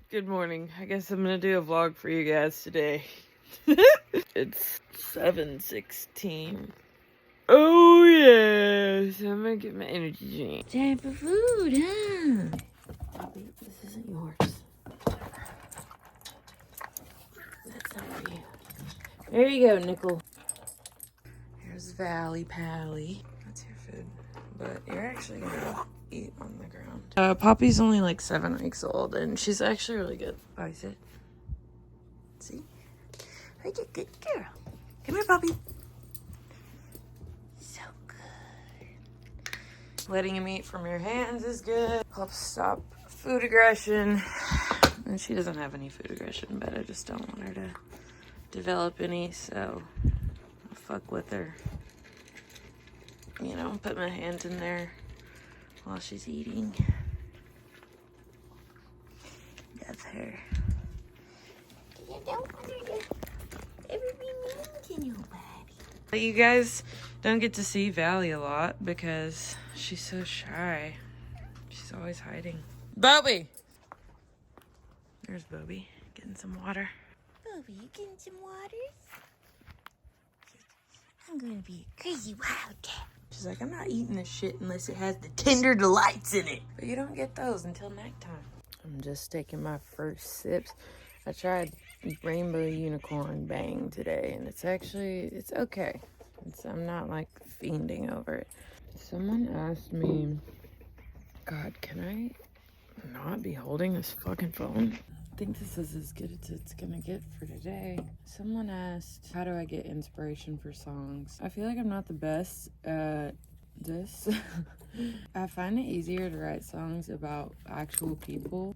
Good morning. I guess I'm gonna do a vlog for you guys today. It's 7:16. Oh yes, I'm gonna get my energy drink. Time for food, huh? Bobby, this isn't yours. That's not for you. There you go, Nickel. Here's Valley Pally. That's your food. But you're actually gonna eat on the ground. Poppy's only like 7 weeks old, and she's actually really good. Oh, sit. See? Hey, good girl. Come here, Poppy. So good. Letting him eat from your hands is good. Helps stop food aggression. And she doesn't have any food aggression, but I just don't want her to develop any, so I'll fuck with her. You know, put my hand in there while she's eating. That's her. You don't want her to ever be mean to nobody. You guys don't get to see Valley a lot because she's so shy. She's always hiding. Bobby! There's Bobby, getting some water. Bobby, you getting some water? I'm gonna be a crazy wildcat. She's like, I'm not eating this shit unless it has the tender delights in it. But you don't get those until nighttime. I'm just taking my first sips. I tried Rainbow Unicorn Bang today, and it's okay. I'm not like fiending over it. Someone asked me, God, can I not be holding this fucking phone? I think this is as good as it's gonna get for today. Someone asked, how do I get inspiration for songs? I feel like I'm not the best at this. I find it easier to write songs about actual people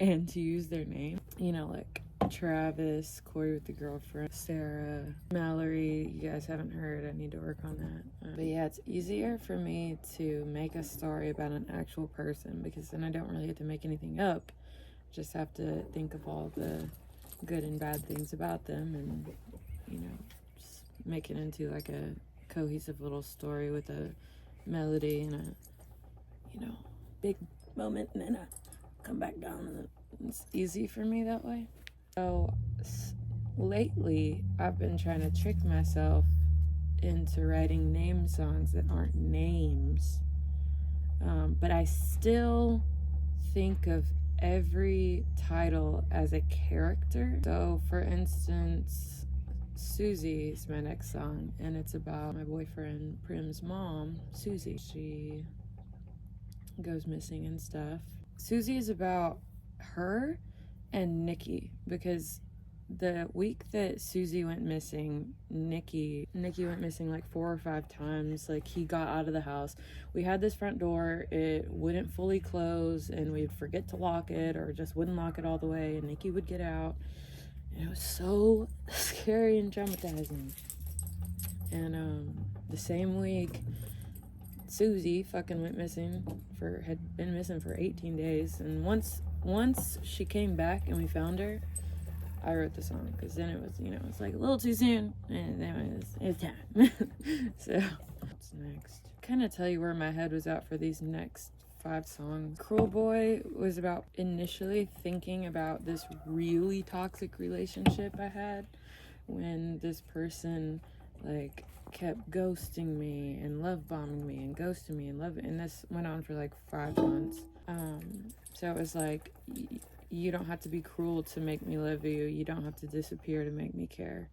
and to use their name. You know, like Travis, Corey with the Girlfriend, Sarah, Mallory. You guys haven't heard. I need to work on that. But yeah, it's easier for me to make a story about an actual person because then I don't really have to make anything up. Just have to think of all the good and bad things about them and, you know, just make it into like a cohesive little story with a melody and a, you know, big moment, and then I come back down, and it's easy for me that way. So lately I've been trying to trick myself into writing name songs that aren't names, but I still think of every title as a character. So for instance, Susie is my next song, and it's about my boyfriend Prim's mom, Susie. She goes missing and stuff. Susie is about her and Nikki, because the week that Susie went missing, Nikki went missing like 4 or 5 times. Like, he got out of the house. We had this front door, it wouldn't fully close, and we'd forget to lock it or just wouldn't lock it all the way, and Nikki would get out, and it was so scary and traumatizing. And the same week Susie fucking went missing had been missing for 18 days, and once she came back and we found her, I wrote the song, because then it was, you know, it's like a little too soon, and then it's time. So, what's next? Kind of tell you where my head was at for these next 5 songs. KILLBOY was about initially thinking about this really toxic relationship I had when this person, like, kept ghosting me and love bombing me and ghosting me and this went on for like 5 months. So it was like, you don't have to be cruel to make me love you. You don't have to disappear to make me care.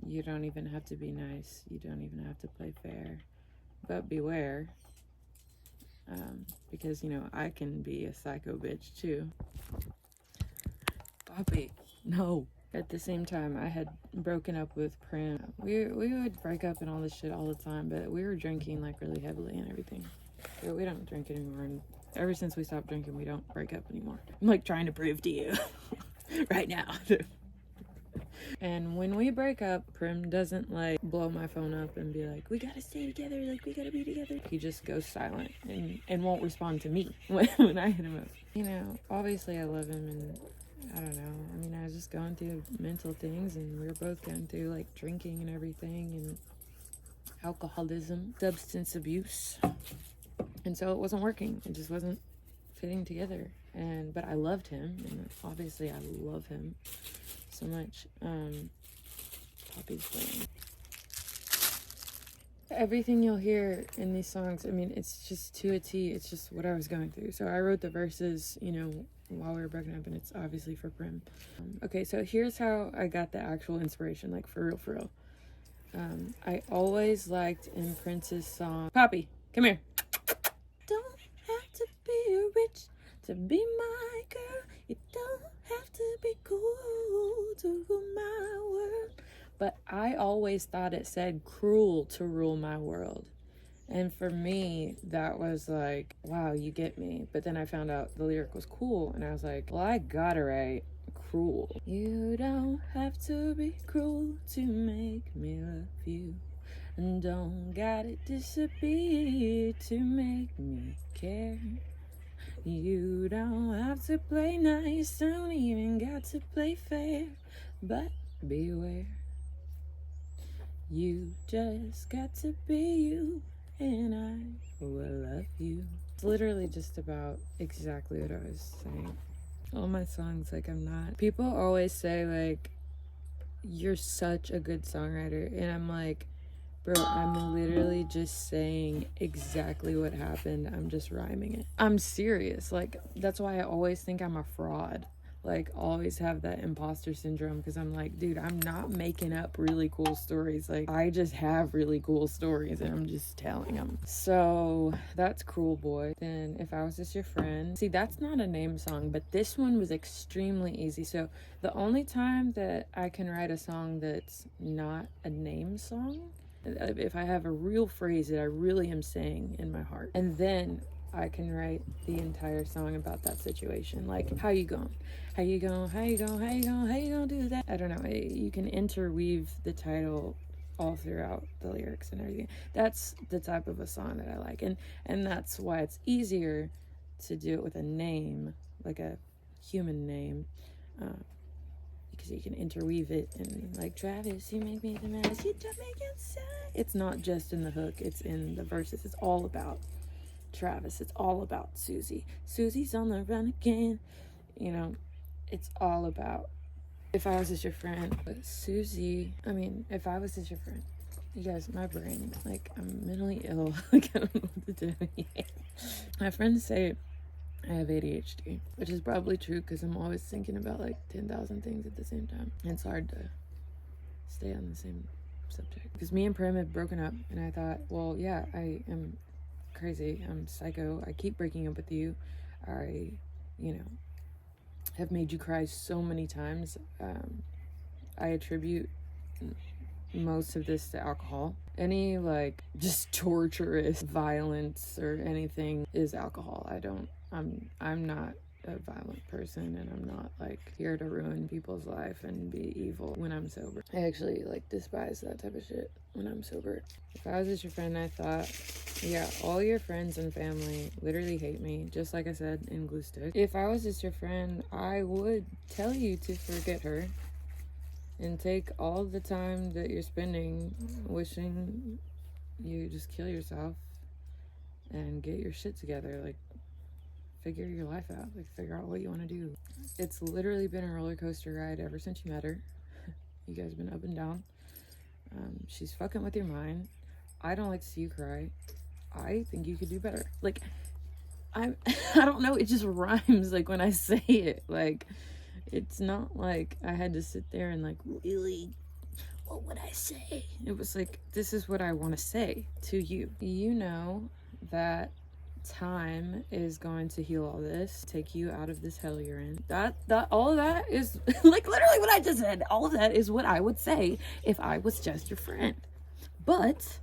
You don't even have to be nice. You don't even have to play fair. But beware. Because, you know, I can be a psycho bitch too. Bobby, no. At the same time, I had broken up with Prim. We would break up and all this shit all the time, but we were drinking like really heavily and everything. But we don't drink anymore, and ever since we stopped drinking, we don't break up anymore. I'm like trying to prove to you right now. And when we break up, Prim doesn't like blow my phone up and be like, we gotta stay together, like we gotta be together. He just goes silent and won't respond to me when I hit him up. You know, obviously I love him, and I don't know. I mean, I was just going through mental things, and we were both going through like drinking and everything, and alcoholism, substance abuse. And so it wasn't working. It just wasn't fitting together. But I loved him, and obviously I love him so much. Poppy's playing. Everything you'll hear in these songs, I mean, it's just to a T. It's just what I was going through. So I wrote the verses, you know, while we were broken up, and it's obviously for Prim. Okay, so here's how I got the actual inspiration, like for real, for real. I always liked in Prince's song, Poppy, come here. Don't have to be rich to be my girl. You don't have to be cool to rule my world. But I always thought it said cruel to rule my world. And for me, that was like, wow, you get me. But then I found out the lyric was cool, and I was like, well, I gotta write cruel. You don't have to be cruel to make me love you. And don't gotta disappear to make me care. You don't have to play nice, don't even got to play fair. But beware, you just got to be you, and I will love you. It's literally just about exactly what I was saying. All my songs, like, I'm not... People always say, like, you're such a good songwriter, and I'm like, bro, I'm literally just saying exactly what happened. I'm just rhyming it. I'm serious. Like, that's why I always think I'm a fraud. Like, always have that imposter syndrome, because I'm like, dude, I'm not making up really cool stories. Like, I just have really cool stories, and I'm just telling them. So that's Cruel Boy. Then If I Was Just Your Friend. See, that's not a name song, but this one was extremely easy. So the only time that I can write a song that's not a name song, if I have a real phrase that I really am saying in my heart, and then I can write the entire song about that situation. Like, how you going? How you going? How you going? How you going? How you gonna do that? I don't know. You can interweave the title all throughout the lyrics and everything. That's the type of a song that I like. And that's why it's easier to do it with a name, like a human name, because you can interweave it. And like, Travis, you make me the mess, you drive me insane. It's not just in the hook, it's in the verses. It's all about Travis. It's all about Susie. Susie's on the run again. You know, it's all about If I Was Just Your Friend. But Susie, I mean, If I Was Just Your Friend. You guys, my brain, like, I'm mentally ill. Like, I don't know what to do yet. My friends say I have ADHD, which is probably true, because I'm always thinking about like 10,000 things at the same time. And it's hard to stay on the same subject. Because me and Prim had broken up, and I thought, well, yeah, I am crazy. I'm psycho. I keep breaking up with you. I, you know, have made you cry so many times. I attribute most of this to alcohol. Any like just torturous violence or anything is alcohol. I'm not a violent person, and I'm not like here to ruin people's life and be evil when I'm sober. I actually like despise that type of shit when I'm sober. If I Was Just Your Friend, I thought, yeah, all your friends and family literally hate me, just like I said in Glue Stick. If I was just your friend, I would tell you to forget her and take all the time that you're spending wishing you just kill yourself and get your shit together. Like, figure your life out. Like, figure out what you want to do. It's literally been a roller coaster ride ever since you met her. You guys have been up and down. She's fucking with your mind. I don't like to see you cry. I think you could do better. Like, I don't know, it just rhymes, like, when I say it. Like, it's not like I had to sit there and like, really, what would I say? It was like, this is what I want to say to you. You know that time is going to heal all this, take you out of this hell you're in. That all of that is like literally what I just said. All of that is what I would say if I was just your friend. But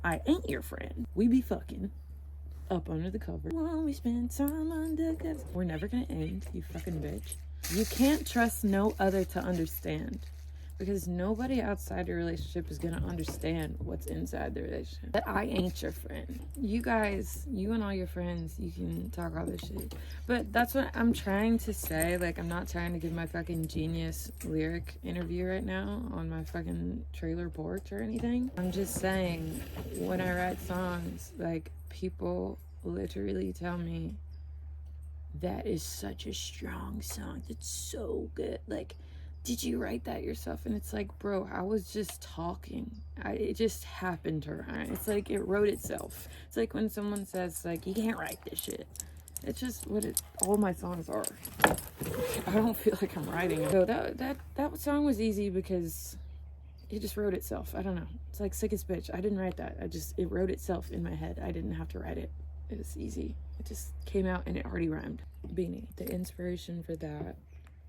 I ain't your friend. We be fucking up under the cover. When we spend time under covers. We're never gonna end, you fucking bitch. You can't trust no other to understand, because nobody outside your relationship is gonna understand what's inside the relationship. But I ain't your friend. You guys, you and all your friends, you can talk all this shit. But that's what I'm trying to say. Like, I'm not trying to give my fucking genius lyric interview right now on my fucking trailer porch or anything. I'm just saying, when I write songs, like, people literally tell me, that is such a strong song. That's so good. Like, did you write that yourself? And it's like, bro, I was just talking. It just happened to rhyme. It's like it wrote itself. It's like when someone says, like, you can't write this shit. It's just what all my songs are. I don't feel like I'm writing it. So that song was easy because it just wrote itself. I don't know. It's like Sickest Bitch. I didn't write that. It wrote itself in my head. I didn't have to write it. It was easy. It just came out and it already rhymed. Beanie. The inspiration for that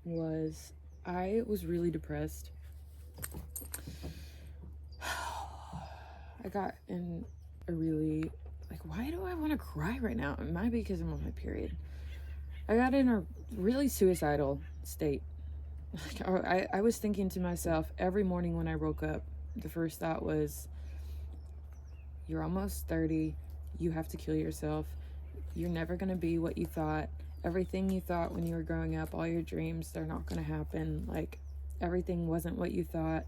was, I was really depressed. I got in a really, like, why do I want to cry right now? It might be because I'm on my period. I got in a really suicidal state. I was thinking to myself every morning when I woke up, the first thought was, you're almost 30. You have to kill yourself. You're never going to be what you thought. Everything you thought when you were growing up, all your dreams, they're not going to happen. Like, everything wasn't what you thought.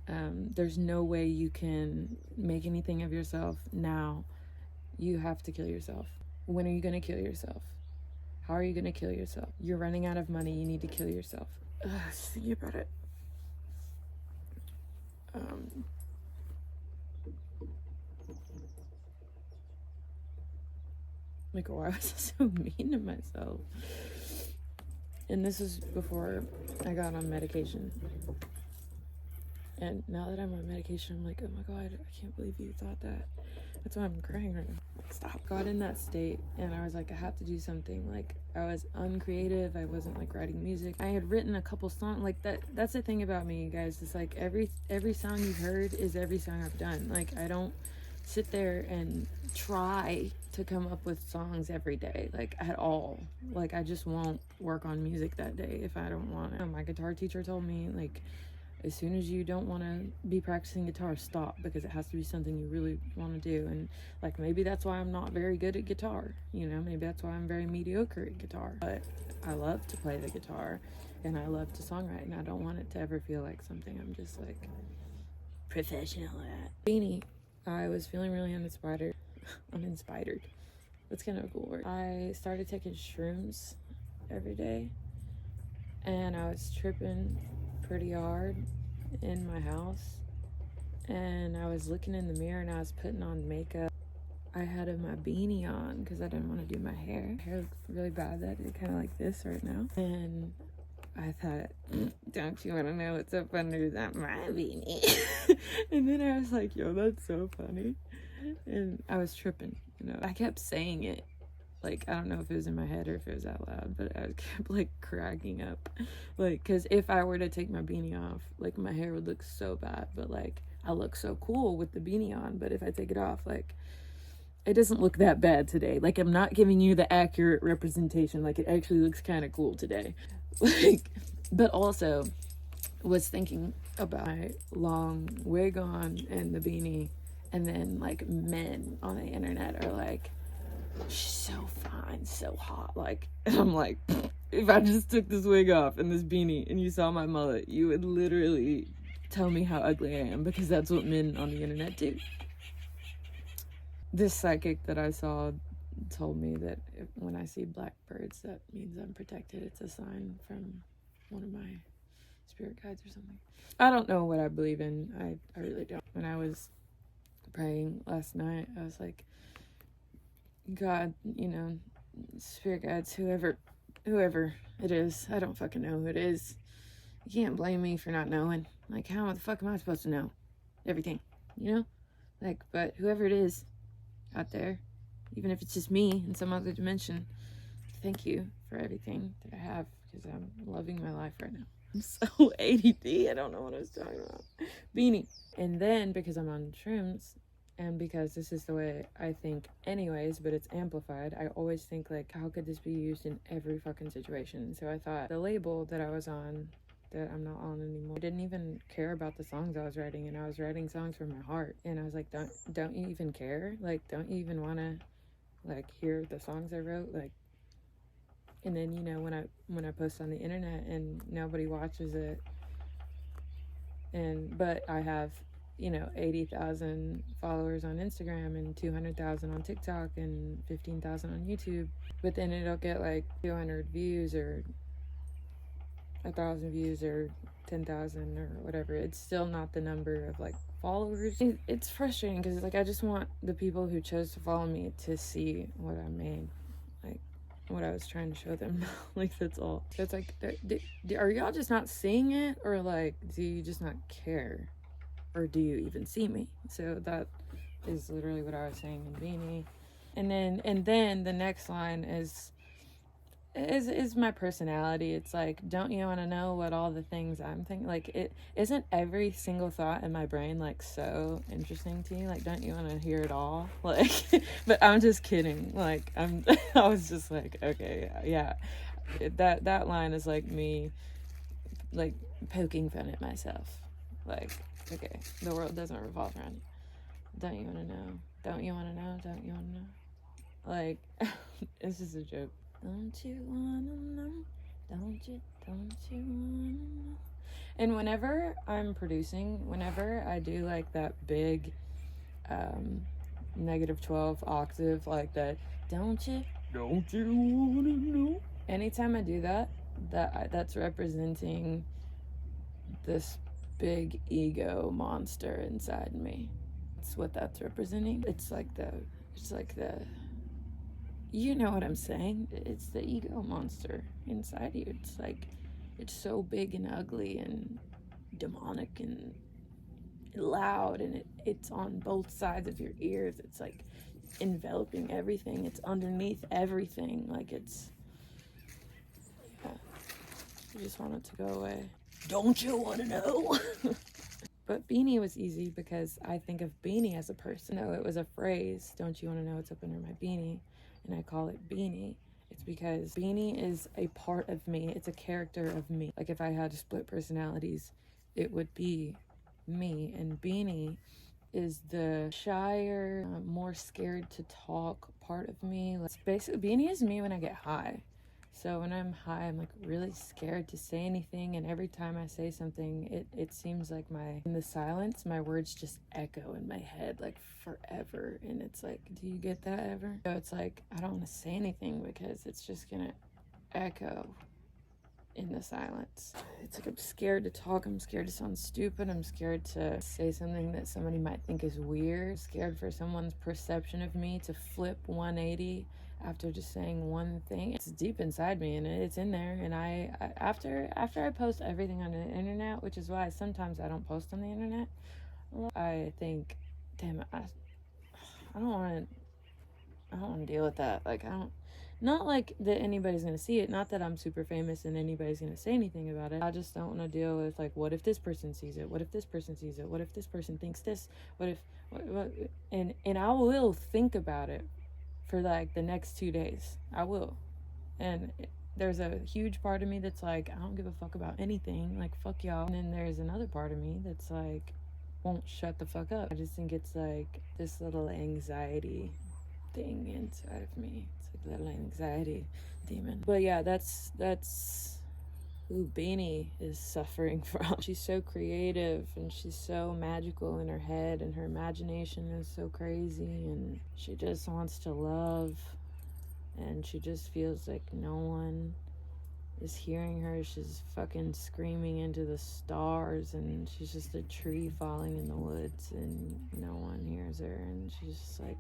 There's no way you can make anything of yourself now. You have to kill yourself. When are you going to kill yourself? How are you going to kill yourself? You're running out of money. You need to kill yourself. Just thinking about it. Like, why was I so mean to myself? And this was before I got on medication. And now that I'm on medication, I'm like, oh my God, I can't believe you thought that. That's why I'm crying right now. Stop. Got in that state and I was like, I have to do something. Like, I was uncreative. I wasn't like writing music. I had written a couple songs. Like, that's the thing about me, you guys. It's like every song you've heard is every song I've done. Like, I don't sit there and try to come up with songs every day, like, at all. Like, I just won't work on music that day if I don't want it. My guitar teacher told me, like, as soon as you don't want to be practicing guitar, stop, because it has to be something you really want to do. And like, maybe that's why I'm not very good at guitar, you know, maybe that's why I'm very mediocre at guitar, but I love to play the guitar and I love to songwrite, and I don't want it to ever feel like something I'm just like professional at. Beanie, I was feeling really uninspired. That's kind of a cool word. I started taking shrooms every day and I was tripping pretty hard in my house, and I was looking in the mirror and I was putting on makeup. I had my beanie on because I didn't want to do my hair. My hair looked really bad. That is kind of like this right now. And I thought, don't you want to know what's up under that my beanie? And then I was like, yo, that's so funny. And I was tripping, you know. I kept saying it. Like, I don't know if it was in my head or if it was out loud, but I kept, like, cracking up. Like, because if I were to take my beanie off, like, my hair would look so bad. But, like, I look so cool with the beanie on. But if I take it off, like, it doesn't look that bad today. Like, I'm not giving you the accurate representation. Like, it actually looks kind of cool today. Like, but also was thinking about my long wig on and the beanie. And then, like, men on the internet are like, she's so fine, so hot. Like, and I'm like, if I just took this wig off and this beanie and you saw my mullet, you would literally tell me how ugly I am, because that's what men on the internet do. This psychic that I saw told me that when I see blackbirds, that means I'm protected. It's a sign from one of my spirit guides or something. I don't know what I believe in. I really don't. When I was praying last night, I was like, God, you know, spirit guides, whoever it is, I don't fucking know who it is. You can't blame me for not knowing. Like, how the fuck am I supposed to know everything, you know? Like, but whoever it is out there, even if it's just me in some other dimension, thank you for everything that I have, because I'm loving my life right now. I'm so ADD, I don't know what I was talking about. Beanie. And then, because I'm on shrooms, and because this is the way I think anyways, but it's amplified, I always think, like, how could this be used in every fucking situation? So I thought the label that I was on, that I'm not on anymore, I didn't even care about the songs I was writing, and I was writing songs from my heart. And I was like, don't you even care? Like, don't you even want to, like, hear the songs I wrote? Like, and then, you know, when I post on the internet and nobody watches it, but I have you know, 80,000 followers on Instagram and 200,000 on TikTok and 15,000 on YouTube, but then it'll get like 200 views or 1,000 views or 10,000 or whatever. It's still not the number of like followers. It's frustrating because like I just want the people who chose to follow me to see what I made, like what I was trying to show them. Like that's all. So it's like, are y'all just not seeing it, or like do you just not care, or do you even see me? So that is literally what I was saying in Beanie. And then the next line is my personality. It's like, don't you want to know what all the things I'm thinking? Like, it isn't every single thought in my brain like so interesting to you? Like, don't you want to hear it all? Like, but I'm just kidding. Like, I was just like, okay, yeah. That line is like me, like poking fun at myself. Like, okay, the world doesn't revolve around you. Don't you want to know? Don't you want to know? Don't you want to know? Like, it's just a joke. Don't you wanna know? Don't you wanna know? And whenever I'm producing, whenever I do like that big -12 octave, like that, don't you wanna know? Anytime I do that, that's representing this big ego monster inside me. That's what that's representing. It's like the you know what I'm saying? It's the ego monster inside you. It's like, it's so big and ugly and demonic and loud, and it's on both sides of your ears. It's like enveloping everything. It's underneath everything. Like it's, yeah, you just want it to go away. Don't you want to know? But Beanie was easy because I think of Beanie as a person. No, it was a phrase. Don't you want to know what's up under my beanie? And I call it Beanie. It's because Beanie is a part of me. It's a character of me. Like if I had split personalities, it would be me. And Beanie is the shyer, more scared to talk part of me. Like, basically, Beanie is me when I get high. So when I'm high, I'm like really scared to say anything, and every time I say something, it seems like in the silence, my words just echo in my head like forever. And it's like, do you get that ever? So it's like, I don't want to say anything because it's just gonna echo in the silence. It's like I'm scared to talk, I'm scared to sound stupid, I'm scared to say something that somebody might think is weird, scared for someone's perception of me to flip 180 after just saying one thing. It's deep inside me and it's in there, and I after I post everything on the internet, which is why sometimes I don't post on the internet, I think, damn it, I don't want to deal with that. Like, not like that anybody's gonna see it, not that I'm super famous and anybody's gonna say anything about it. I just don't want to deal with like, what if this person sees it? What if this person sees it? What if this person thinks this? What if and I will think about it for like the next 2 days. I will. And there's a huge part of me that's like, I don't give a fuck about anything, like fuck y'all. And then there's another part of me that's like, won't shut the fuck up. I just think it's like this little anxiety thing inside of me. It's like a little anxiety demon. But yeah, that's who Beanie is suffering from. She's so creative and she's so magical in her head, and her imagination is so crazy, and she just wants to love, and she just feels like no one is hearing her. She's fucking screaming into the stars, and she's just a tree falling in the woods, and no one hears her. And she's just like,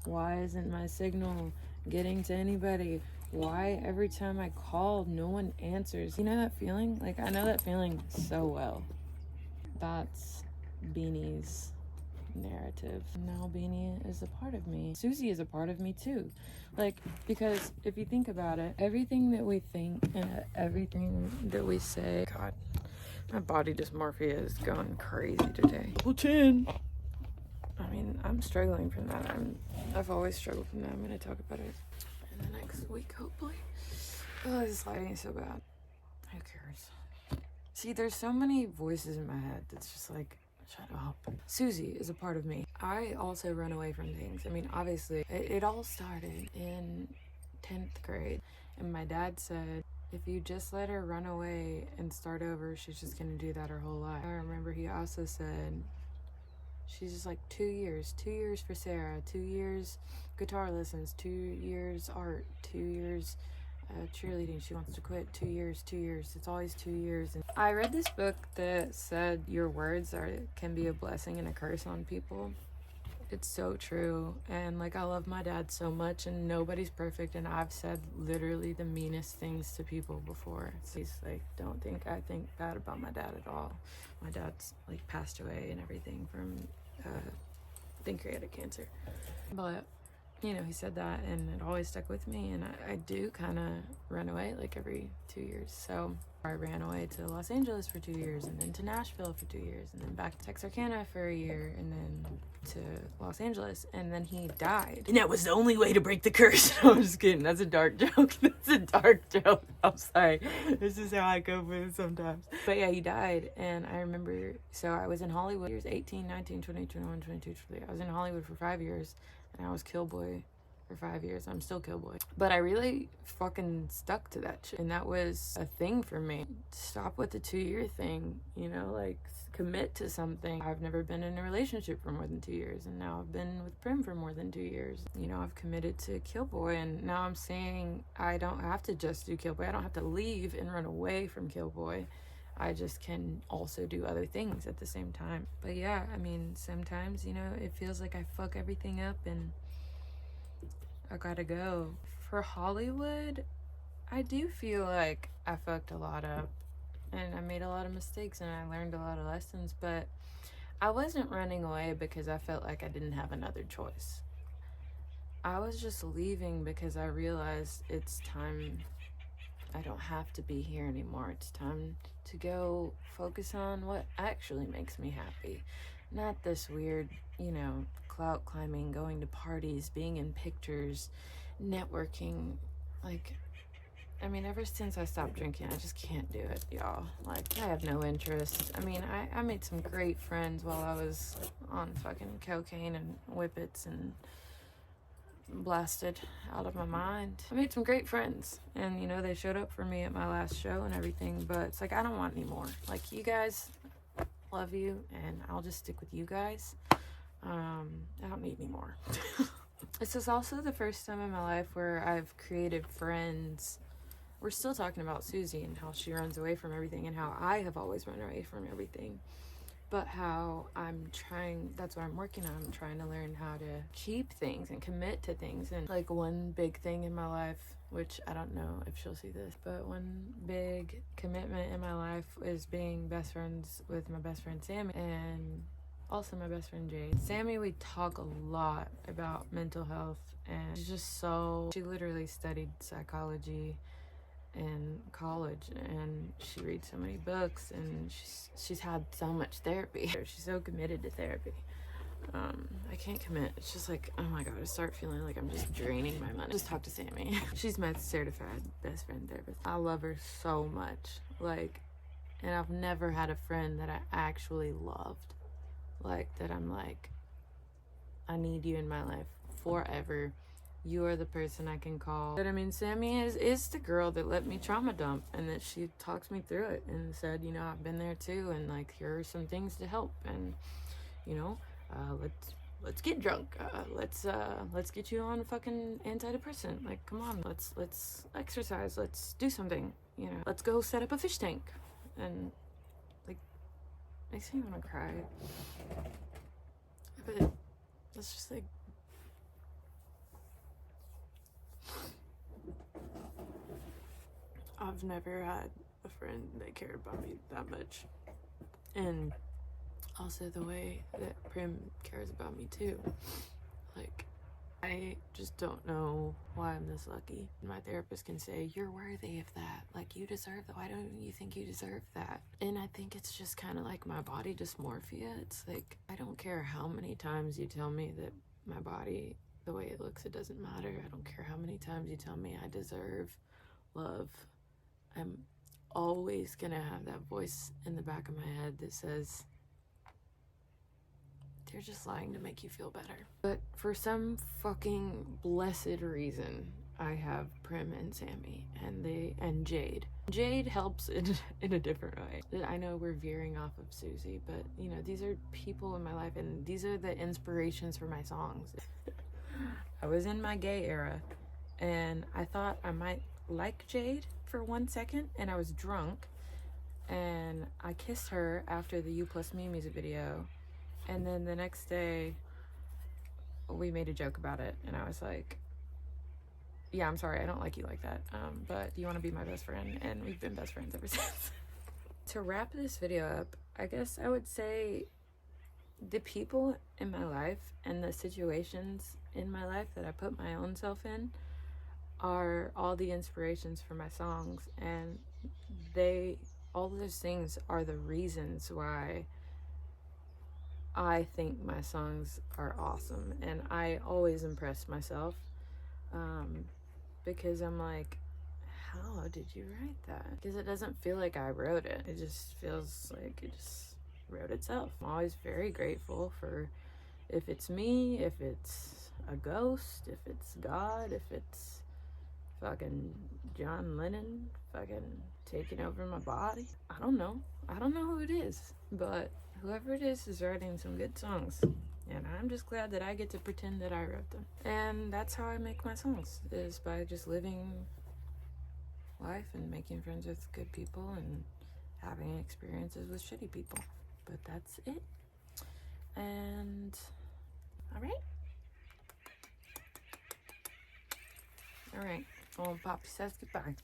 why isn't my signal getting to anybody? Why every time I call, no one answers? You know that feeling? Like, I know that feeling so well. That's Beanie's narrative. Now Beanie is a part of me. Susie is a part of me too. Like, because if you think about it, everything that we think and everything that we say, God, my body dysmorphia is going crazy today. Chin. I mean, I'm struggling from that. I've always struggled from that. I'm gonna talk about it in the next week, hopefully. Oh, this lighting is so bad. Who cares? See, there's so many voices in my head that's just like, shut up. Susie is a part of me. I also run away from things. I mean, obviously, it all started in 10th grade. And my dad said, if you just let her run away and start over, she's just gonna do that her whole life. I remember he also said, She's just like 2 years. 2 years for Sarah. 2 years guitar lessons. 2 years art. 2 years cheerleading. She wants to quit. 2 years. 2 years. It's always 2 years. And I read this book that said your words can be a blessing and a curse on people. It's so true. And like, I love my dad so much, and nobody's perfect, and I've said literally the meanest things to people before. So he's like, don't think I think bad about my dad at all. My dad's like passed away and everything from pancreatic cancer, but you know, he said that, and it always stuck with me. And I do kind of run away like every 2 years. So I ran away to Los Angeles for 2 years, and then to Nashville for 2 years, and then back to Texarkana for a year, and then to Los Angeles, and then he died. And that was the only way to break the curse. No, I'm just kidding. That's a dark joke. That's a dark joke. I'm sorry. This is how I cope with it sometimes. But yeah, he died, and I remember, so I was in Hollywood years 18, 19, 20, 21, 22, 23. I was in Hollywood for 5 years. And I was KILLBOY for 5 years. I'm still KILLBOY. But I really fucking stuck to that shit. And that was a thing for me. Stop with the 2-year thing, you know, like commit to something. I've never been in a relationship for more than 2 years. And now I've been with Prim for more than 2 years. You know, I've committed to KILLBOY. And now I'm saying I don't have to just do KILLBOY. I don't have to leave and run away from KILLBOY. I just can also do other things at the same time. But yeah, I mean, sometimes, you know, it feels like I fuck everything up and I gotta go. For Hollywood, I do feel like I fucked a lot up and I made a lot of mistakes and I learned a lot of lessons, but I wasn't running away because I felt like I didn't have another choice. I was just leaving because I realized it's time. I don't have to be here anymore. It's time to go focus on what actually makes me happy. Not this weird, you know, clout climbing, going to parties, being in pictures, networking. Like, I mean, ever since I stopped drinking, I just can't do it, y'all. Like, I have no interest. I mean, I made some great friends while I was on fucking cocaine and whippets and blasted out of my mind. I made some great friends, and you know, they showed up for me at my last show and everything, but it's like, I don't want any more. Like, you guys, love you, and I'll just stick with you guys. I don't need any more. This is also the first time in my life where I've created friends. We're still talking about Susie and how she runs away from everything and how I have always run away from everything. But how I'm trying, that's what I'm working on. I'm trying to learn how to keep things and commit to things. And like, one big thing in my life, which I don't know if she'll see this, but one big commitment in my life is being best friends with my best friend Sammy and also my best friend Jade. Sammy, we talk a lot about mental health, and she's just so, she literally studied psychology in college, and she reads so many books, and she's had so much therapy. She's so committed to therapy. I can't commit. It's just like, oh my god, I start feeling like I'm just draining my money. Just talk to Sammy. She's my certified best friend therapist. I love her so much. Like, and I've never had a friend that I actually loved. Like, that I'm like, I need you in my life forever. You are the person I can call. But I mean, Sammy is the girl that let me trauma dump, and that she talked me through it and said, you know, I've been there too, and like, here are some things to help, and you know, let's get drunk. Let's get you on a fucking antidepressant. Like, come on, let's exercise. Let's do something. You know, let's go set up a fish tank. And like, makes me want to cry. But it's just like, I've never had a friend that cared about me that much. And also the way that Prim cares about me too. Like, I just don't know why I'm this lucky. My therapist can say, you're worthy of that. Like, you deserve that. Why don't you think you deserve that? And I think it's just kind of like my body dysmorphia. It's like, I don't care how many times you tell me that my body, the way it looks, it doesn't matter. I don't care how many times you tell me I deserve love. I'm always gonna have that voice in the back of my head that says, they're just lying to make you feel better. But for some fucking blessed reason, I have Prim and Sammy, and Jade. Jade helps in a different way. I know we're veering off of Susie, but you know, these are people in my life, and these are the inspirations for my songs. I was in my gay era, and I thought I might like Jade for 1 second, and I was drunk, and I kissed her after the You Plus Me music video, and then the next day we made a joke about it, and I was like, yeah, I'm sorry, I don't like you like that, but you want to be my best friend, and we've been best friends ever since. To wrap this video up, I guess I would say the people in my life and the situations in my life that I put my own self in are all the inspirations for my songs, and all those things are the reasons why I think my songs are awesome, and I always impress myself, because I'm like, how did you write that? Because it doesn't feel like I wrote it. It just feels like it just wrote itself. I'm always very grateful for, if it's me, if it's a ghost, if it's God, if it's fucking John Lennon fucking taking over my body. I don't know who it is, but whoever it is writing some good songs, and I'm just glad that I get to pretend that I wrote them. And that's how I make my songs, is by just living life and making friends with good people and having experiences with shitty people. But that's it. And all right, well, Poppy says goodbye.